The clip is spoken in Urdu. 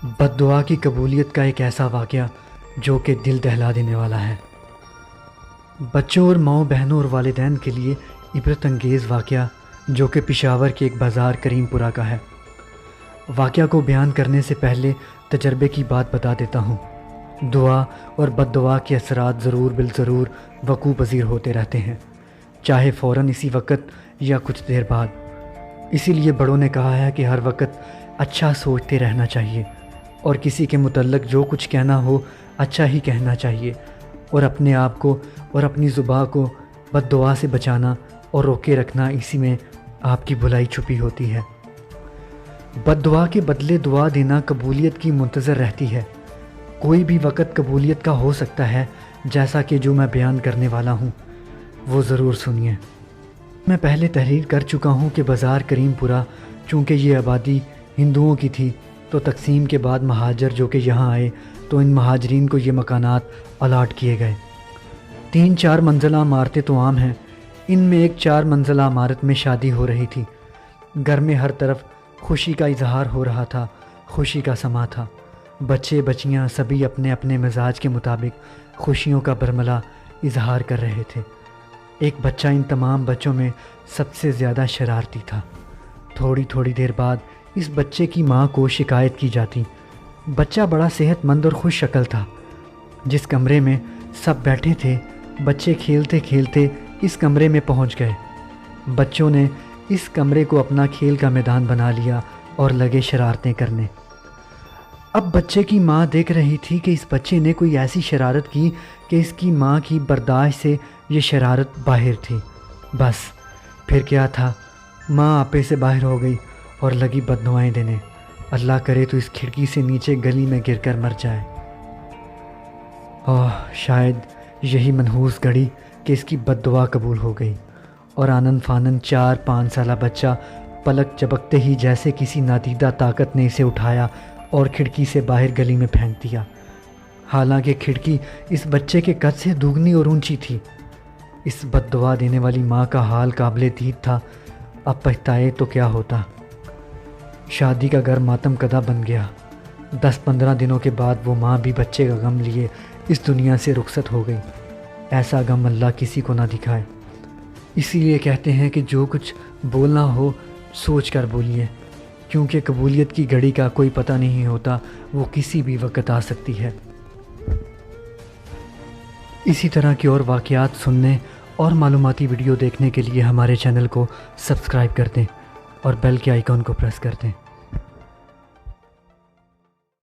بد دعا کی قبولیت کا ایک ایسا واقعہ جو کہ دل دہلا دینے والا ہے۔ بچوں اور ماؤں بہنوں اور والدین کے لیے عبرت انگیز واقعہ جو کہ پشاور کے ایک بازار کریم پورہ کا ہے۔ واقعہ کو بیان کرنے سے پہلے تجربے کی بات بتا دیتا ہوں۔ دعا اور بد دعا کے اثرات ضرور بالضرور وقوع پذیر ہوتے رہتے ہیں، چاہے فوراً اسی وقت یا کچھ دیر بعد۔ اسی لیے بڑوں نے کہا ہے کہ ہر وقت اچھا سوچتے رہنا چاہیے اور کسی کے متعلق جو کچھ کہنا ہو اچھا ہی کہنا چاہیے، اور اپنے آپ کو اور اپنی زبان کو بد دعا سے بچانا اور روکے رکھنا، اسی میں آپ کی بھلائی چھپی ہوتی ہے۔ بد دعا کے بدلے دعا دینا قبولیت کی منتظر رہتی ہے۔ کوئی بھی وقت قبولیت کا ہو سکتا ہے، جیسا کہ جو میں بیان کرنے والا ہوں وہ ضرور سنیے۔ میں پہلے تحریر کر چکا ہوں کہ بازار کریم پورہ چونکہ یہ آبادی ہندوؤں کی تھی، تو تقسیم کے بعد مہاجر جو کہ یہاں آئے تو ان مہاجرین کو یہ مکانات الاٹ کیے گئے۔ 3-4 منزلہ عمارتیں تو عام ہیں، ان میں ایک 4 منزلہ عمارت میں شادی ہو رہی تھی۔ گھر میں ہر طرف خوشی کا اظہار ہو رہا تھا، خوشی کا سما تھا۔ بچے بچیاں سبھی اپنے اپنے مزاج کے مطابق خوشیوں کا برملا اظہار کر رہے تھے۔ ایک بچہ ان تمام بچوں میں سب سے زیادہ شرارتی تھا۔ تھوڑی دیر بعد اس بچے کی ماں کو شکایت کی جاتی۔ بچہ بڑا صحت مند اور خوش شکل تھا۔ جس کمرے میں سب بیٹھے تھے، بچے کھیلتے کھیلتے اس کمرے میں پہنچ گئے۔ بچوں نے اس کمرے کو اپنا کھیل کا میدان بنا لیا اور لگے شرارتیں کرنے۔ اب بچے کی ماں دیکھ رہی تھی کہ اس بچے نے کوئی ایسی شرارت کی کہ اس کی ماں کی برداشت سے یہ شرارت باہر تھی۔ بس پھر کیا تھا، ماں آپے سے باہر ہو گئی اور لگی بددعائیں دینے۔ اللہ کرے تو اس کھڑکی سے نیچے گلی میں گر کر مر جائے۔ شاید یہی منحوس گھڑی کہ اس کی بد دعا قبول ہو گئی، اور آنن فانن 4-5 سالہ بچہ پلک چبکتے ہی جیسے کسی نادیدہ طاقت نے اسے اٹھایا اور کھڑکی سے باہر گلی میں پھینک دیا۔ حالانکہ کھڑکی اس بچے کے قد سے دوگنی اور اونچی تھی۔ اس بد دعا دینے والی ماں کا حال قابل دید تھا۔ اب پچھتائے تو کیا ہوتا۔ شادی کا گھر ماتم کدہ بن گیا۔ 10-15 دنوں کے بعد وہ ماں بھی بچے کا غم لیے اس دنیا سے رخصت ہو گئی۔ ایسا غم اللہ کسی کو نہ دکھائے۔ اسی لیے کہتے ہیں کہ جو کچھ بولنا ہو سوچ کر بولیے، کیونکہ قبولیت کی گھڑی کا کوئی پتہ نہیں ہوتا، وہ کسی بھی وقت آ سکتی ہے۔ اسی طرح کی اور واقعات سننے اور معلوماتی ویڈیو دیکھنے کے لیے ہمارے چینل کو سبسکرائب کر دیں اور بیل کے آئیکن کو پریس کر دیں۔